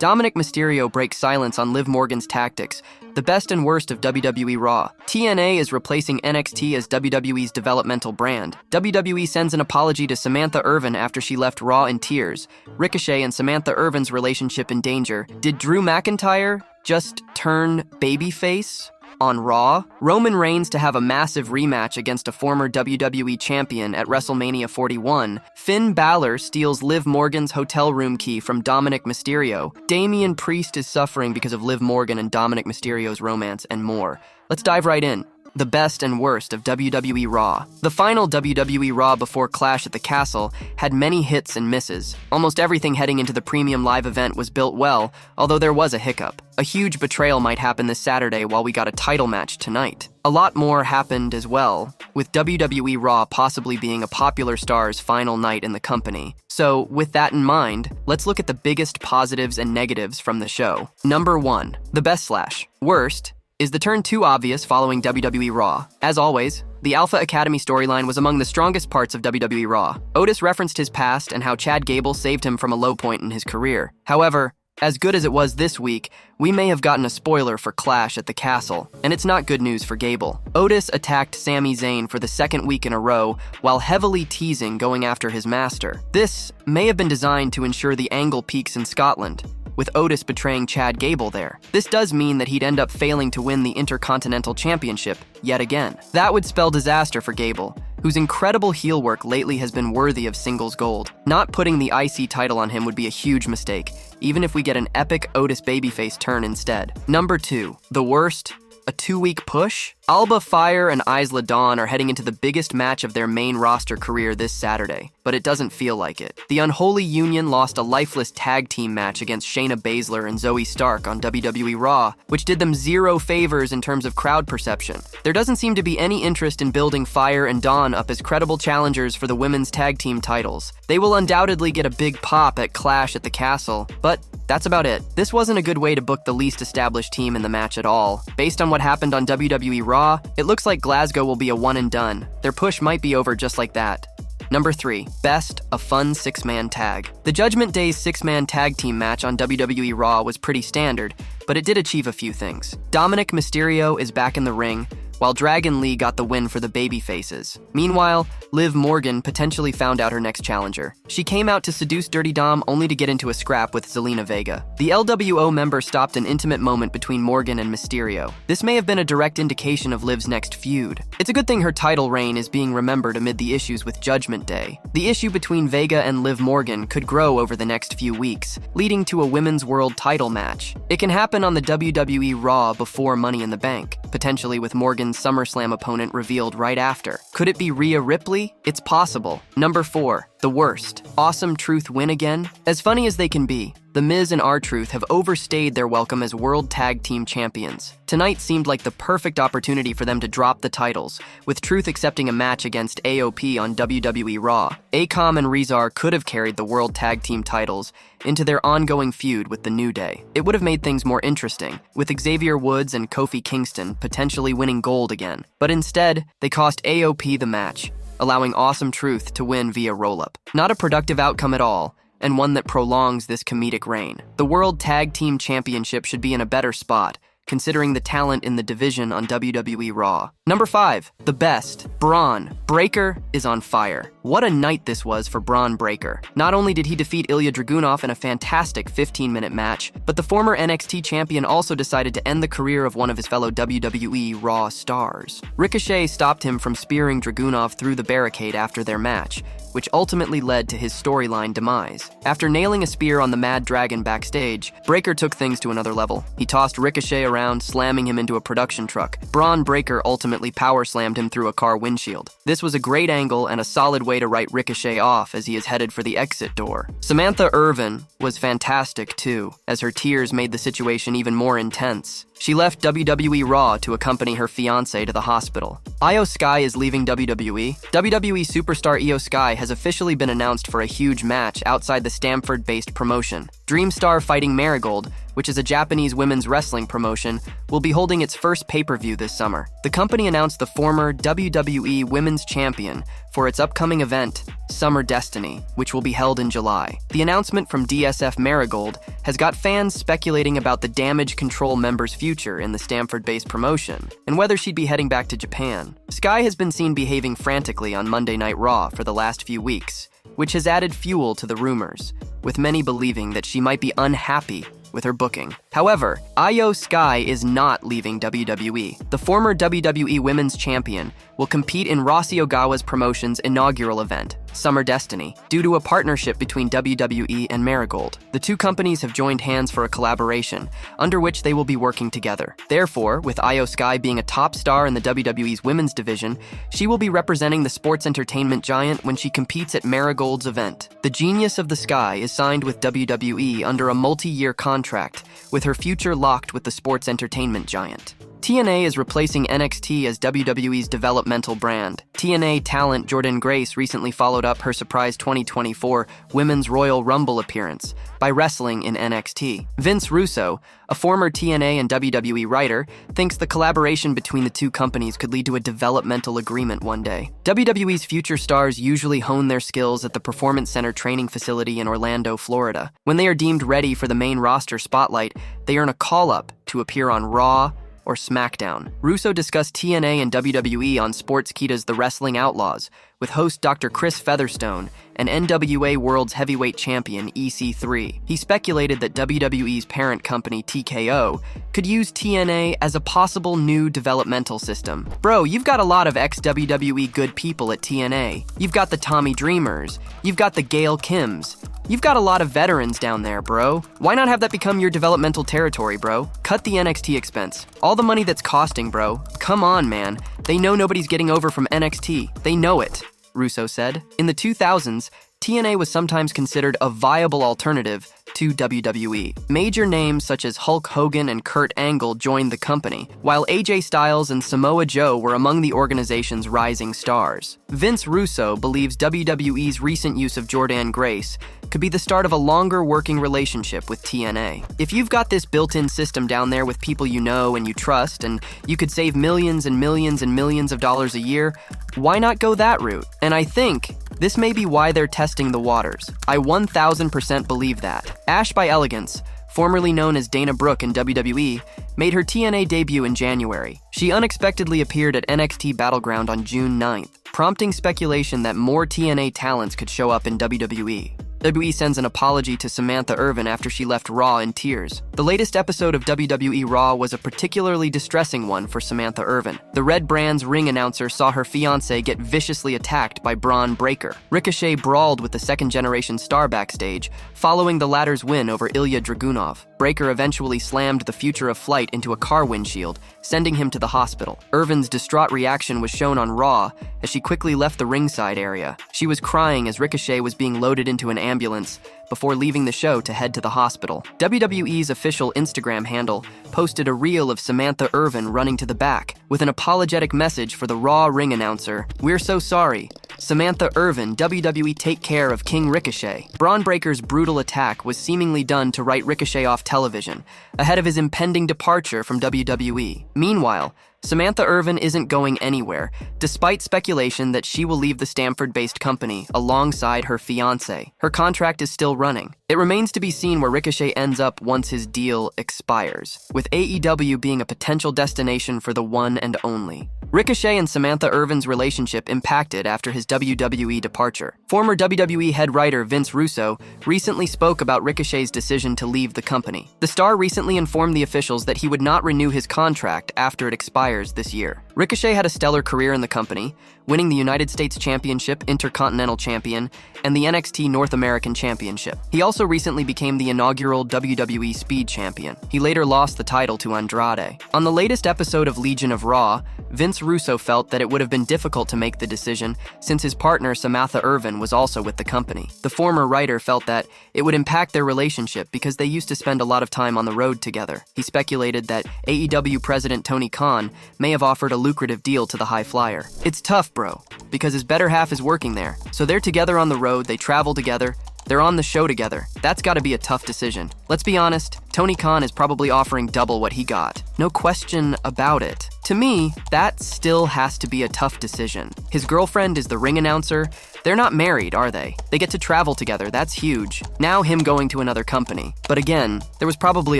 Dominik Mysterio breaks silence on Liv Morgan's tactics, the best and worst of WWE RAW. TNA is replacing NXT as WWE's developmental brand. WWE sends an apology to Samantha Irvin after she left Raw in tears. Ricochet and Samantha Irvin's relationship in danger. Did Drew McIntyre just turn babyface on Raw? Roman Reigns to have a massive rematch against a former WWE Champion at WrestleMania 41. Finn Balor steals Liv Morgan's hotel room key from Dominik Mysterio. Damian Priest is suffering because of Liv Morgan and Dominik Mysterio's romance, and more. Let's dive right in. The best and worst of WWE RAW. The final WWE RAW before Clash at the Castle had many hits and misses. Almost everything heading into the premium live event was built well, although there was a hiccup. A huge betrayal might happen this Saturday while we got a title match tonight. A lot more happened as well, with WWE RAW possibly being a popular star's final night in the company. So, with that in mind, let's look at the biggest positives and negatives from the show. Number 1. The best/worst is the turn too obvious following WWE RAW. As always, the Alpha Academy storyline was among the strongest parts of WWE RAW. Otis referenced his past and how Chad Gable saved him from a low point in his career. However, as good as it was this week, we may have gotten a spoiler for Clash at the Castle, and it's not good news for Gable. Otis attacked Sami Zayn for the second week in a row while heavily teasing going after his master. This may have been designed to ensure the angle peaks in Scotland, with Otis betraying Chad Gable there. This does mean that he'd end up failing to win the Intercontinental Championship yet again. That would spell disaster for Gable, whose incredible heel work lately has been worthy of singles gold. Not putting the IC title on him would be a huge mistake, even if we get an epic Otis babyface turn instead. Number 2. The worst? A 2-week push? Alba Fire and Isla Dawn are heading into the biggest match of their main roster career this Saturday, but it doesn't feel like it. The Unholy Union lost a lifeless tag team match against Shayna Baszler and Zoe Stark on WWE RAW, which did them zero favors in terms of crowd perception. There doesn't seem to be any interest in building Fire and Dawn up as credible challengers for the women's tag team titles. They will undoubtedly get a big pop at Clash at the Castle, but that's about it. This wasn't a good way to book the least established team in the match at all. Based on what happened on WWE RAW, it looks like Glasgow will be a one and done. Their push might be over just like that. Number 3. Best, a fun 6-man tag. The Judgment Day's 6-man tag team match on WWE RAW was pretty standard, but it did achieve a few things. Dominik Mysterio is back in the ring, while Dragon Lee got the win for the babyfaces. Meanwhile, Liv Morgan potentially found out her next challenger. She came out to seduce Dirty Dom only to get into a scrap with Zelina Vega. The LWO member stopped an intimate moment between Morgan and Mysterio. This may have been a direct indication of Liv's next feud. It's a good thing her title reign is being remembered amid the issues with Judgment Day. The issue between Vega and Liv Morgan could grow over the next few weeks, leading to a women's world title match. It can happen on the WWE RAW before Money in the Bank, potentially with Morgan's SummerSlam opponent revealed right after. Could it be Rhea Ripley? It's possible. Number 4. The worst. Awesome Truth win again? As funny as they can be, The Miz and R-Truth have overstayed their welcome as World Tag Team Champions. Tonight seemed like the perfect opportunity for them to drop the titles, with Truth accepting a match against AOP on WWE RAW. Akam and Rezar could have carried the World Tag Team titles into their ongoing feud with The New Day. It would have made things more interesting, with Xavier Woods and Kofi Kingston potentially winning gold again. But instead, they cost AOP the match, allowing Awesome Truth to win via roll-up. Not a productive outcome at all, and one that prolongs this comedic reign. The World Tag Team Championship should be in a better spot, considering the talent in the division on WWE RAW. Number 5. The best. Bron Breakker is on fire. What a night this was for Bron Breakker. Not only did he defeat Ilya Dragunov in a fantastic 15-minute match, but the former NXT champion also decided to end the career of one of his fellow WWE RAW stars. Ricochet stopped him from spearing Dragunov through the barricade after their match, which ultimately led to his storyline demise. After nailing a spear on the Mad Dragon backstage, Breakker took things to another level. He tossed Ricochet around, slamming him into a production truck. Bron Breakker ultimately power-slammed him through a car windshield. This was a great angle and a solid way to write Ricochet off as he is headed for the exit door. Samantha Irvin was fantastic too, as her tears made the situation even more intense. She left WWE RAW to accompany her fiancé to the hospital. Io Sky is leaving WWE. WWE superstar Io Sky has officially been announced for a huge match outside the Stamford-based promotion. Dreamstar fighting Marigold, which is a Japanese women's wrestling promotion promotion will be holding its first pay-per-view this summer. The company announced the former WWE Women's Champion for its upcoming event, Summer Destiny, which will be held in July. The announcement from DSF Marigold has got fans speculating about the Damage Control member's future in the Stamford-based promotion, and whether she'd be heading back to Japan. Sky has been seen behaving frantically on Monday Night Raw for the last few weeks, which has added fuel to the rumors, with many believing that she might be unhappy with her booking. However, Io Sky is not leaving WWE. The former WWE Women's Champion will compete in Rossy Ogawa's promotion's inaugural event, Summer Destiny, due to a partnership between WWE and Marigold. The two companies have joined hands for a collaboration, under which they will be working together. Therefore, with Io Sky being a top star in the WWE's women's division, she will be representing the sports entertainment giant when she competes at Marigold's event. The Genius of the Sky is signed with WWE under a multi-year contract, with her future locked with the sports entertainment giant. TNA is replacing NXT as WWE's developmental brand. TNA talent Jordynne Grace recently followed up her surprise 2024 Women's Royal Rumble appearance by wrestling in NXT. Vince Russo, a former TNA and WWE writer, thinks the collaboration between the two companies could lead to a developmental agreement one day. WWE's future stars usually hone their skills at the Performance Center training facility in Orlando, Florida. When they are deemed ready for the main roster spotlight, they earn a call-up to appear on Raw or SmackDown. Russo discussed TNA and WWE on Sportskeeda's The Wrestling Outlaws with host Dr. Chris Featherstone and NWA World's Heavyweight Champion EC3. He speculated that WWE's parent company TKO could use TNA as a possible new developmental system. Bro, you've got a lot of ex-WWE good people at TNA. You've got the Tommy Dreamers. You've got the Gail Kims. You've got a lot of veterans down there, bro. Why not have that become your developmental territory, bro? Cut the NXT expense. All the money that's costing, bro. Come on, man. They know nobody's getting over from NXT. They know it, Russo said. In the 2000s, TNA was sometimes considered a viable alternative to WWE. Major names such as Hulk Hogan and Kurt Angle joined the company, while AJ Styles and Samoa Joe were among the organization's rising stars. Vince Russo believes WWE's recent use of Jordynne Grace could be the start of a longer working relationship with TNA. If you've got this built-in system down there with people you know and you trust, and you could save millions and millions and millions of dollars a year, why not go that route? And I think this may be why they're testing the waters. I 1000% believe that. Ash by Elegance, formerly known as Dana Brooke in WWE, made her TNA debut in January. She unexpectedly appeared at NXT Battleground on June 9th, prompting speculation that more TNA talents could show up in WWE. WWE sends an apology to Samantha Irvin after she left Raw in tears. The latest episode of WWE Raw was a particularly distressing one for Samantha Irvin. The Red Brand's ring announcer saw her fiancé get viciously attacked by Bron Breakker. Ricochet brawled with the second-generation star backstage, following the latter's win over Ilya Dragunov. Breakker eventually slammed the Future of Flight into a car windshield, sending him to the hospital. Irvin's distraught reaction was shown on Raw as she quickly left the ringside area. She was crying as Ricochet was being loaded into an ambulance before leaving the show to head to the hospital. WWE's official Instagram handle posted a reel of Samantha Irvin running to the back with an apologetic message for the Raw ring announcer. "We're so sorry. Samantha Irvin, WWE take care of King Ricochet." Bron Breakker's brutal attack was seemingly done to write Ricochet off television, ahead of his impending departure from WWE. Meanwhile, Samantha Irvin isn't going anywhere, despite speculation that she will leave the Stamford-based company alongside her fiancé. Her contract is still running. It remains to be seen where Ricochet ends up once his deal expires, with AEW being a potential destination for the one and only. Ricochet and Samantha Irvin's relationship impacted after his WWE departure. Former WWE head writer Vince Russo recently spoke about Ricochet's decision to leave the company. The star recently informed the officials that he would not renew his contract after it expires this year. Ricochet had a stellar career in the company, winning the United States Championship, Intercontinental Champion, and the NXT North American Championship. He also recently became the inaugural WWE Speed Champion. He later lost the title to Andrade. On the latest episode of Legion of Raw, Vince Russo felt that it would have been difficult to make the decision since his partner Samantha Irvin was also with the company. The former writer felt that it would impact their relationship because they used to spend a lot of time on the road together. He speculated that AEW president Tony Khan may have offered a lucrative deal to the high flyer. It's tough, bro, because his better half is working there. So they're together on the road, they travel together, They're on the show together. That's gotta be a tough decision. Let's be honest, Tony Khan is probably offering double what he got. No question about it. To me, that still has to be a tough decision. His girlfriend is the ring announcer. They're not married, are they? They get to travel together, that's huge. Now him going to another company. But again, there was probably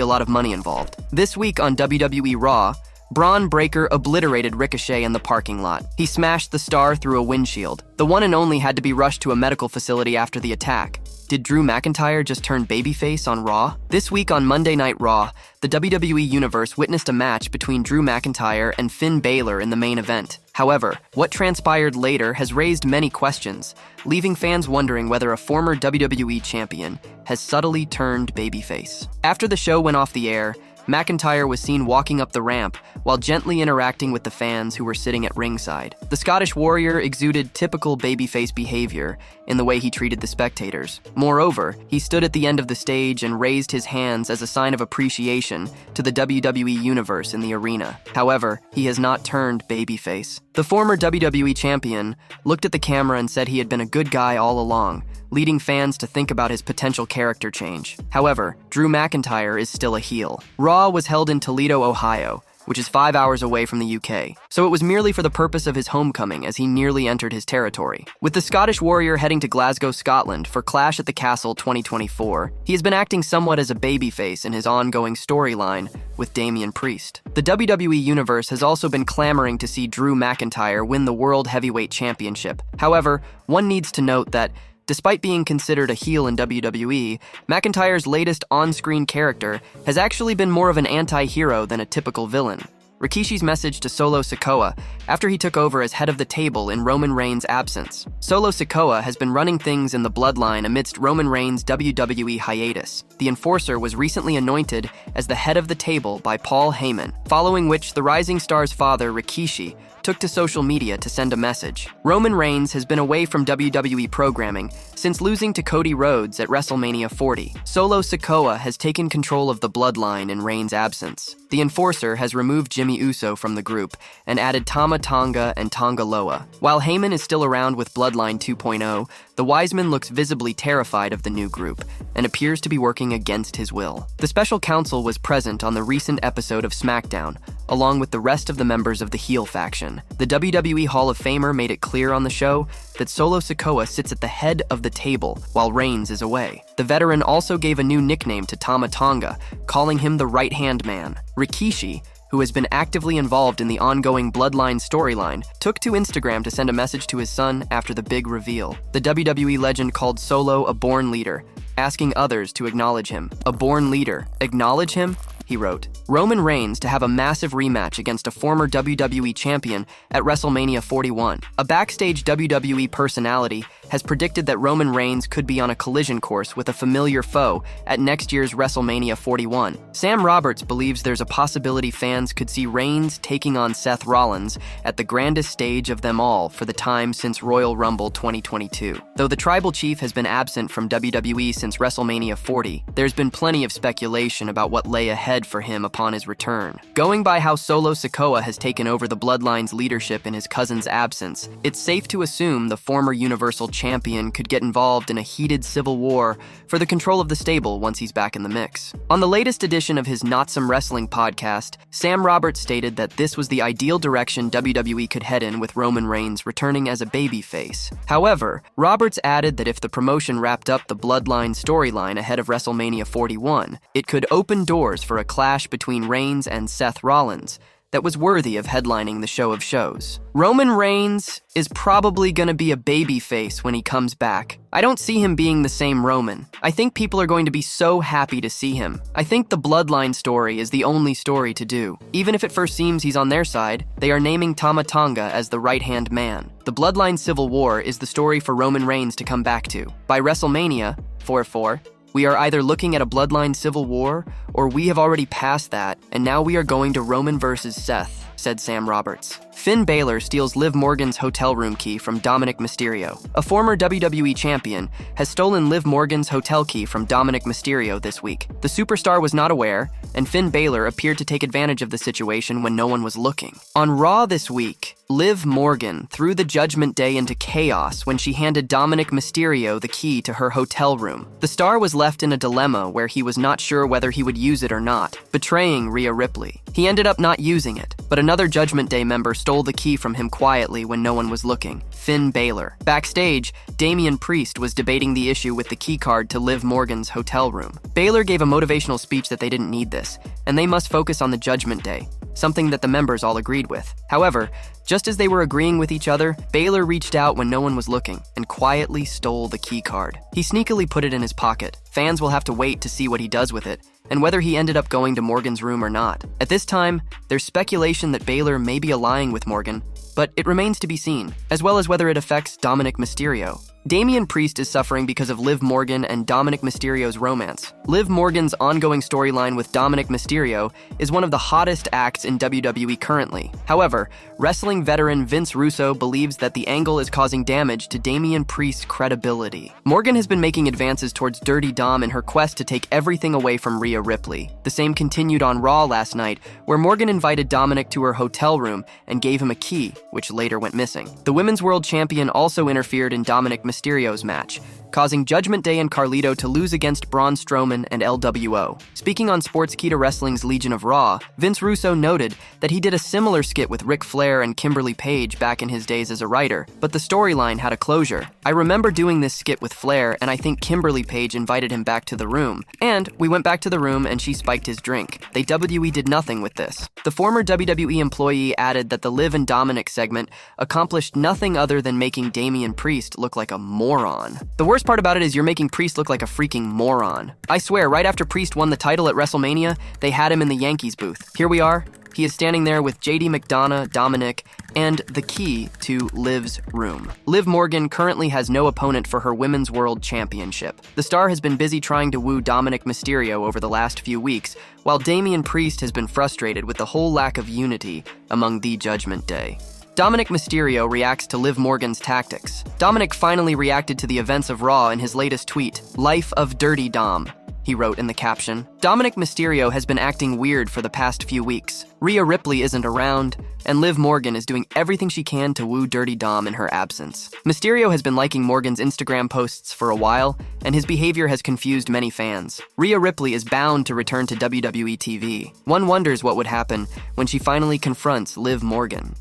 a lot of money involved. This week on WWE RAW, Bron Breakker obliterated Ricochet in the parking lot. He smashed the star through a windshield. The one and only had to be rushed to a medical facility after the attack. Did Drew McIntyre just turn babyface on Raw? This week on Monday Night Raw, the WWE Universe witnessed a match between Drew McIntyre and Finn Balor in the main event. However, what transpired later has raised many questions, leaving fans wondering whether a former WWE Champion has subtly turned babyface. After the show went off the air, McIntyre was seen walking up the ramp while gently interacting with the fans who were sitting at ringside. The Scottish Warrior exuded typical babyface behavior in the way he treated the spectators. Moreover, he stood at the end of the stage and raised his hands as a sign of appreciation to the WWE Universe in the arena. However, he has not turned babyface. The former WWE Champion looked at the camera and said he had been a good guy all along, leading fans to think about his potential character change. However, Drew McIntyre is still a heel. Raw was held in Toledo, Ohio, which is 5 hours away from the UK, so it was merely for the purpose of his homecoming as he nearly entered his territory. With the Scottish Warrior heading to Glasgow, Scotland for Clash at the Castle 2024, he has been acting somewhat as a babyface in his ongoing storyline with Damian Priest. The WWE Universe has also been clamoring to see Drew McIntyre win the World Heavyweight Championship. However, one needs to note that despite being considered a heel in WWE, McIntyre's latest on-screen character has actually been more of an anti-hero than a typical villain. Rikishi's message to Solo Sikoa after he took over as head of the table in Roman Reigns' absence. Solo Sikoa has been running things in the Bloodline amidst Roman Reigns' WWE hiatus. The Enforcer was recently anointed as the head of the table by Paul Heyman, following which the Rising Star's father, Rikishi, took to social media to send a message. Roman Reigns has been away from WWE programming since losing to Cody Rhodes at WrestleMania 40. Solo Sikoa has taken control of the Bloodline in Reigns' absence. The Enforcer has removed Jimmy Uso from the group and added Tama Tonga and Tonga Loa. While Heyman is still around with Bloodline 2.0, the Wiseman looks visibly terrified of the new group and appears to be working against his will. The special counsel was present on the recent episode of SmackDown, along with the rest of the members of the heel faction. The WWE Hall of Famer made it clear on the show that Solo Sikoa sits at the head of the table while Reigns is away. The veteran also gave a new nickname to Tama Tonga, calling him the right-hand man. Rikishi, who has been actively involved in the ongoing Bloodline storyline, took to Instagram to send a message to his son after the big reveal. The WWE legend called Solo a born leader, asking others to acknowledge him. A born leader. Acknowledge him? He wrote. Roman Reigns to have a massive rematch against a former WWE champion at WrestleMania 41. A backstage WWE personality has predicted that Roman Reigns could be on a collision course with a familiar foe at next year's WrestleMania 41. Sam Roberts believes there's a possibility fans could see Reigns taking on Seth Rollins at the grandest stage of them all for the time since Royal Rumble 2022. Though the Tribal Chief has been absent from WWE since WrestleMania 40, there's been plenty of speculation about what lay ahead for him upon his return. Going by how Solo Sikoa has taken over the Bloodline's leadership in his cousin's absence, it's safe to assume the former Universal Champion could get involved in a heated civil war for the control of the stable once he's back in the mix. On the latest edition of his Not Some Wrestling podcast, Sam Roberts stated that this was the ideal direction WWE could head in with Roman Reigns returning as a babyface. However, Roberts added that if the promotion wrapped up the Bloodline storyline ahead of WrestleMania 41, it could open doors for a clash between Reigns and Seth Rollins that was worthy of headlining the show of shows. Roman Reigns is probably gonna be a babyface when he comes back. I don't see him being the same Roman. I think people are going to be so happy to see him. I think the Bloodline story is the only story to do. Even if it first seems he's on their side, they are naming Tama Tonga as the right-hand man. The Bloodline Civil War is the story for Roman Reigns to come back to. By WrestleMania 44, we are either looking at a Bloodline Civil War, or we have already passed that, and now we are going to Roman versus Seth, said Sam Roberts. Finn Balor steals Liv Morgan's hotel room key from Dominik Mysterio. A former WWE champion has stolen Liv Morgan's hotel key from Dominik Mysterio this week. The superstar was not aware, and Finn Balor appeared to take advantage of the situation when no one was looking. On Raw this week, Liv Morgan threw the Judgment Day into chaos when she handed Dominik Mysterio the key to her hotel room. The star was left in a dilemma where he was not sure whether he would use it or not, betraying Rhea Ripley. He ended up not using it, but another Judgment Day member stole the key from him quietly when no one was looking, Finn Balor. Backstage, Damian Priest was debating the issue with the key card to Liv Morgan's hotel room. Balor gave a motivational speech that they didn't need this, and they must focus on the Judgment Day, something that the members all agreed with. However, just as they were agreeing with each other, Balor reached out when no one was looking and quietly stole the key card. He sneakily put it in his pocket. Fans will have to wait to see what he does with it, and whether he ended up going to Morgan's room or not. At this time, there's speculation that Balor may be allying with Morgan, but it remains to be seen, as well as whether it affects Dominik Mysterio. Damian Priest is suffering because of Liv Morgan and Dominik Mysterio's romance. Liv Morgan's ongoing storyline with Dominik Mysterio is one of the hottest acts in WWE currently. However, wrestling veteran Vince Russo believes that the angle is causing damage to Damian Priest's credibility. Morgan has been making advances towards Dirty Dom in her quest to take everything away from Rhea Ripley. The same continued on Raw last night, where Morgan invited Dominik to her hotel room and gave him a key, which later went missing. The Women's World Champion also interfered in Dominik Mysterio's match, causing Judgment Day and Carlito to lose against Braun Strowman and LWO. Speaking on Sportskeeda Wrestling's Legion of Raw, Vince Russo noted that he did a similar skit with Ric Flair and Kimberly Page back in his days as a writer, but the storyline had a closure. I remember doing this skit with Flair, and I think Kimberly Page invited him back to the room. And we went back to the room and she spiked his drink. They WWE did nothing with this. The former WWE employee added that the Liv and Dominik segment accomplished nothing other than making Damian Priest look like a moron. The worst part about it is you're making Priest look like a freaking moron. I swear, right after Priest won the title at WrestleMania, they had him in the Yankees booth. Here we are. He is standing there with JD McDonough, Dominik, and the key to Liv's room. Liv Morgan currently has no opponent for her Women's World Championship. The star has been busy trying to woo Dominik Mysterio over the last few weeks, while Damian Priest has been frustrated with the whole lack of unity among the Judgment Day. Dominik Mysterio reacts to Liv Morgan's tactics. Dominik finally reacted to the events of Raw in his latest tweet, "Life of Dirty Dom," he wrote in the caption. Dominik Mysterio has been acting weird for the past few weeks. Rhea Ripley isn't around, and Liv Morgan is doing everything she can to woo Dirty Dom in her absence. Mysterio has been liking Morgan's Instagram posts for a while, and his behavior has confused many fans. Rhea Ripley is bound to return to WWE TV. One wonders what would happen when she finally confronts Liv Morgan.